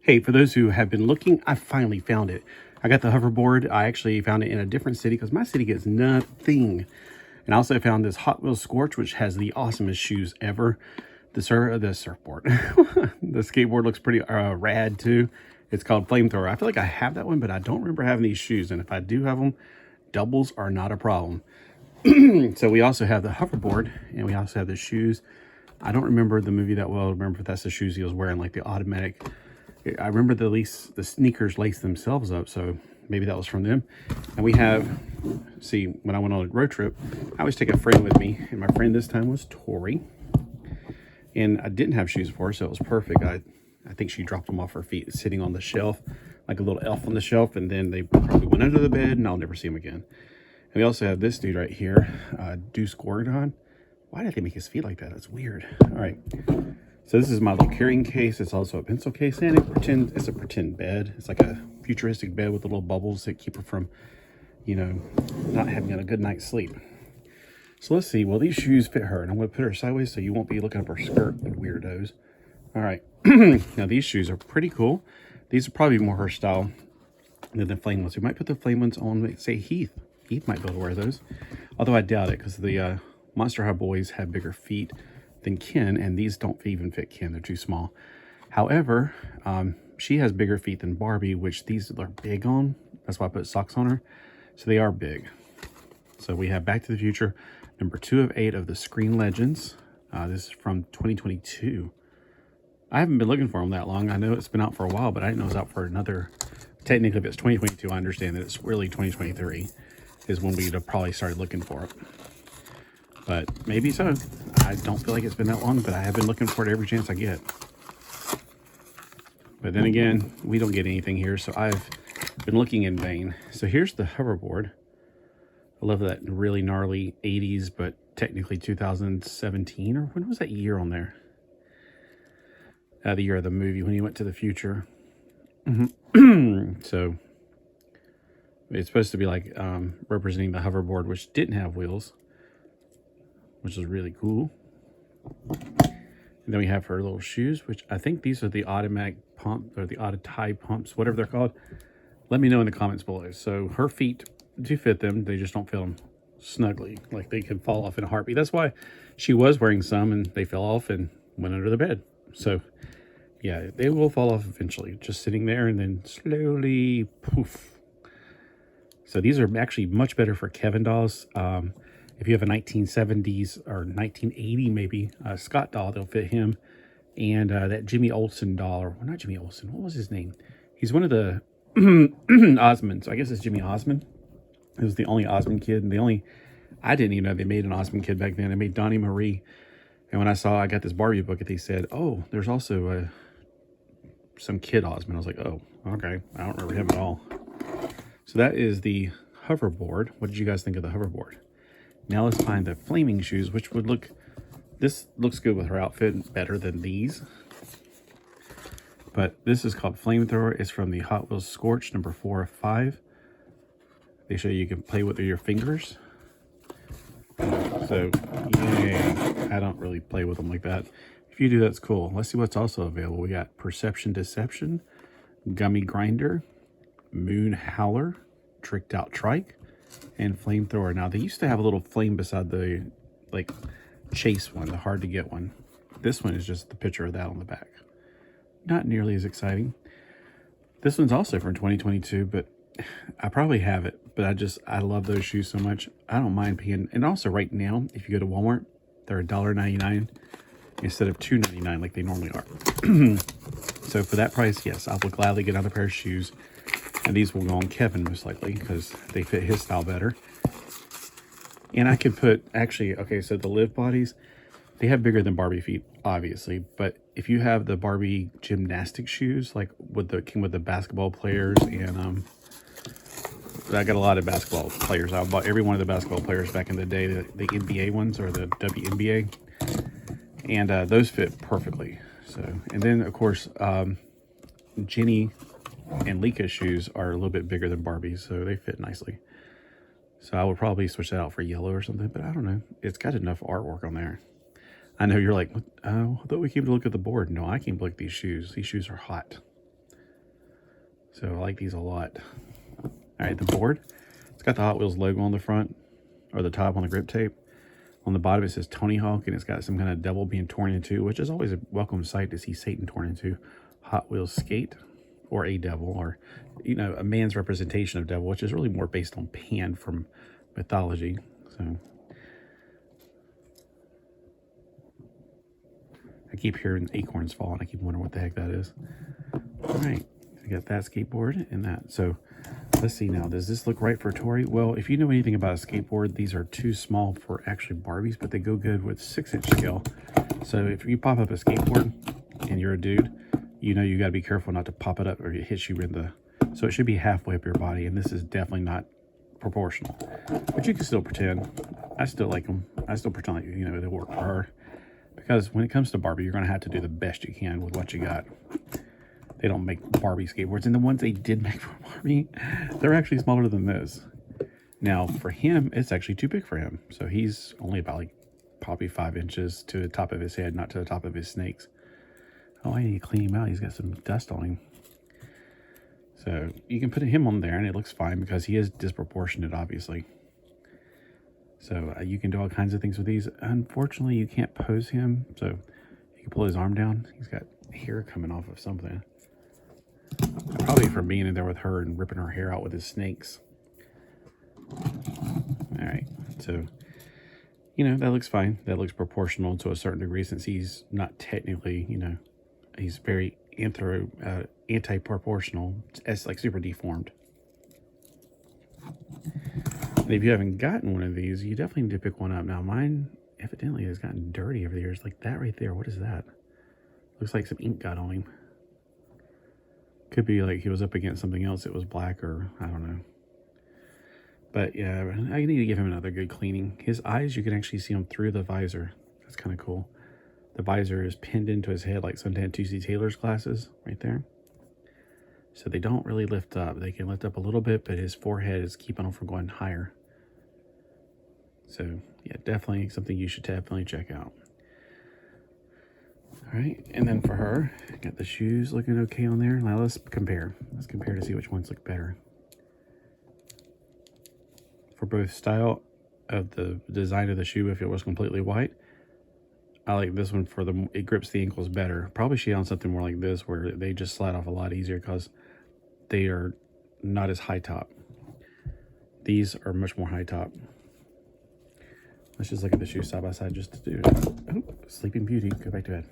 Hey, for those who have been looking, I finally found it. I got the hoverboard. I actually found it in a different city because my city gets nothing. And I also found this Hot Wheels Scorch, which has the awesomest shoes ever. The surfboard. The skateboard looks pretty rad too. It's called Flamethrower. I feel like I have that one, but I don't remember having these shoes. And if I do have them, doubles are not a problem. So we also have the hoverboard, and we also have the shoes. I don't remember the movie that well. I remember if that's the shoes he was wearing, like the automatic. I remember the sneakers laced themselves up, so maybe that was from them. And we have, see, when I went on a road trip, I always take a friend with me, and my friend this time was Tori. And I didn't have shoes for her, so it was perfect. I think she dropped them off her feet, sitting on the shelf, like a little elf on the shelf, and then they probably went under the bed, and I'll never see them again. And we also have this dude right here, Deuce Gordon. Why did they make his feet like that? That's weird. All right. So this is my little carrying case. It's also a pencil case, and it's a pretend bed. It's like a futuristic bed with the little bubbles that keep her from, you know, not having a good night's sleep. So let's see. Will these shoes fit her? And I'm going to put her sideways so you won't be looking up her skirt, like weirdos. All right. Now these shoes are pretty cool. These are probably more her style than the flame ones. We might put the flame ones on, say, Heath. Heath might be able to wear those. Although I doubt it, because the Monster High boys have bigger feet than Ken, and these don't even fit Ken. They're too small. However, she has bigger feet than Barbie, which these are big on. That's why I put socks on her. So they are big. So we have Back to the Future, number 2 of 8 of the Screen Legends. This is from 2022. I haven't been looking for them that long. I know it's been out for a while, but I didn't know it was out for another. Technically, if it's 2022, I understand that it's really 2023 is when we'd have probably started looking for it. But maybe so. I don't feel like it's been that long, but I have been looking for it every chance I get. But then again, we don't get anything here, so I've been looking in vain. So here's the hoverboard. I love that really gnarly 80s, but technically 2017, or when was that year on there? The year of the movie, when he went to the future. So it's supposed to be like representing the hoverboard, which didn't have wheels, which is really cool. And then we have her little shoes, which I think these are the automatic pump, or the auto tie pumps, whatever they're called. Let me know in the comments below. So her feet do fit them. They just don't fit them snugly. Like they can fall off in a heartbeat. That's why she was wearing some and they fell off and went under the bed. So yeah, they will fall off eventually. Just sitting there and then slowly poof. So these are actually much better for Kevin dolls. If you have a 1970s or 1980 maybe Scott doll, they'll fit him. And that Jimmy Olsen doll, or well, not Jimmy Olsen, what was his name? He's one of the Osmonds. So I guess it's Jimmy Osmond. It was the only Osmond kid, and I didn't even know they made an Osmond kid back then. They made Donnie Marie. And when I got this Barbie book, they said, oh, there's also some kid Osmond. I was like, oh, okay. I don't remember him at all. So that is the hoverboard. What did you guys think of the hoverboard? Now let's find the flaming shoes, which would this looks good with her outfit, better than these. But this is called Flamethrower. It's from the Hot Wheels Scorch, number 4 of 5. They show you can play with your fingers. So, yay. I don't really play with them like that. If you do, that's cool. Let's see what's also available. We got Perception Deception, Gummy Grinder, Moon Howler, Tricked Out Trike, and Flamethrower. Now, they used to have a little flame beside the, like, chase one, the hard to get one. This one is just the picture of that on the back. Not nearly as exciting. This one's also from 2022, but I probably have it. But I love those shoes so much. I don't mind paying. And also right now, if you go to Walmart, they're $1.99 instead of $2.99 like they normally are. So for that price, yes, I will gladly get another pair of shoes. And these will go on Kevin most likely because they fit his style better. And I could put, actually, okay, so the Live bodies, they have bigger than Barbie feet, obviously. But if you have the Barbie gymnastic shoes, like with the basketball players, and I got a lot of basketball players. I bought every one of the basketball players back in the day, the NBA ones or the WNBA. And those fit perfectly. So, and then of course, Jenny and Lika's shoes are a little bit bigger than Barbie's, so they fit nicely. So I would probably switch that out for yellow or something, but I don't know. It's got enough artwork on there. I know you're like, oh, I thought we came to look at the board. No, I came to look at these shoes. These shoes are hot. So I like these a lot. All right, the board. It's got the Hot Wheels logo on the front, or the top on the grip tape. On the bottom it says Tony Hawk, and it's got some kind of devil being torn in two, which is always a welcome sight to see Satan torn into. Hot Wheels skate, or a devil, or, you know, a man's representation of devil, which is really more based on Pan from mythology. So I keep hearing acorns fall, and I keep wondering what the heck that is. All right, I got that skateboard and that. So let's see now. Does this look right for Tori? Well, if you know anything about a skateboard, these are too small for actually Barbies, but they go good with 6-inch scale. So if you pop up a skateboard and you're a dude, you know you got to be careful not to pop it up or it hits you in the... So it should be halfway up your body, and this is definitely not proportional. But you can still pretend. I still like them. I still pretend like, you know, they work for her. Because when it comes to Barbie, you're going to have to do the best you can with what you got. They don't make Barbie skateboards. And the ones they did make for Barbie, they're actually smaller than this. Now, for him, it's actually too big for him. So he's only about like probably 5 inches to the top of his head, not to the top of his snakes. Oh, I need to clean him out. He's got some dust on him. So you can put him on there and it looks fine because he is disproportionate, obviously. So you can do all kinds of things with these. Unfortunately, you can't pose him. So you can pull his arm down. He's got hair coming off of something. Probably from being in there with her and ripping her hair out with his snakes. All right. So, you know, that looks fine. That looks proportional to a certain degree since he's not technically, you know, he's very anti-proportional. It's like super deformed. And if you haven't gotten one of these, you definitely need to pick one up. Now, mine evidently has gotten dirty over the years. Like that right there. What is that? Looks like some ink got on him. Could be like he was up against something else. It was black or I don't know. But yeah, I need to give him another good cleaning. His eyes, you can actually see them through the visor. That's kind of cool. The visor is pinned into his head like sometimes you see Taylor's glasses right there. So they don't really lift up. They can lift up a little bit, but his forehead is keeping them from going higher. So yeah, definitely something you should definitely check out. All right, and then for her, got the shoes looking okay on there. Now let's compare. Let's compare to see which ones look better. For both style of the design of the shoe, if it was completely white, I like this one for the, it grips the ankles better. Probably she on something more like this where they just slide off a lot easier because they are not as high top. These are much more high top. Let's just look at the shoes side by side just to do it. Oh, Sleeping Beauty, go back to bed.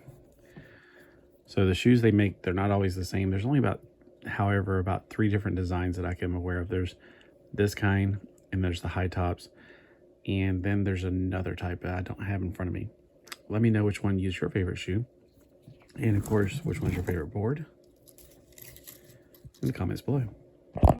So the shoes they make, they're not always the same. There's only about 3 different designs that I am aware of. There's this kind, and there's the high tops, and then there's another type that I don't have in front of me. Let me know which one is your favorite shoe, and of course, which one's your favorite board in the comments below.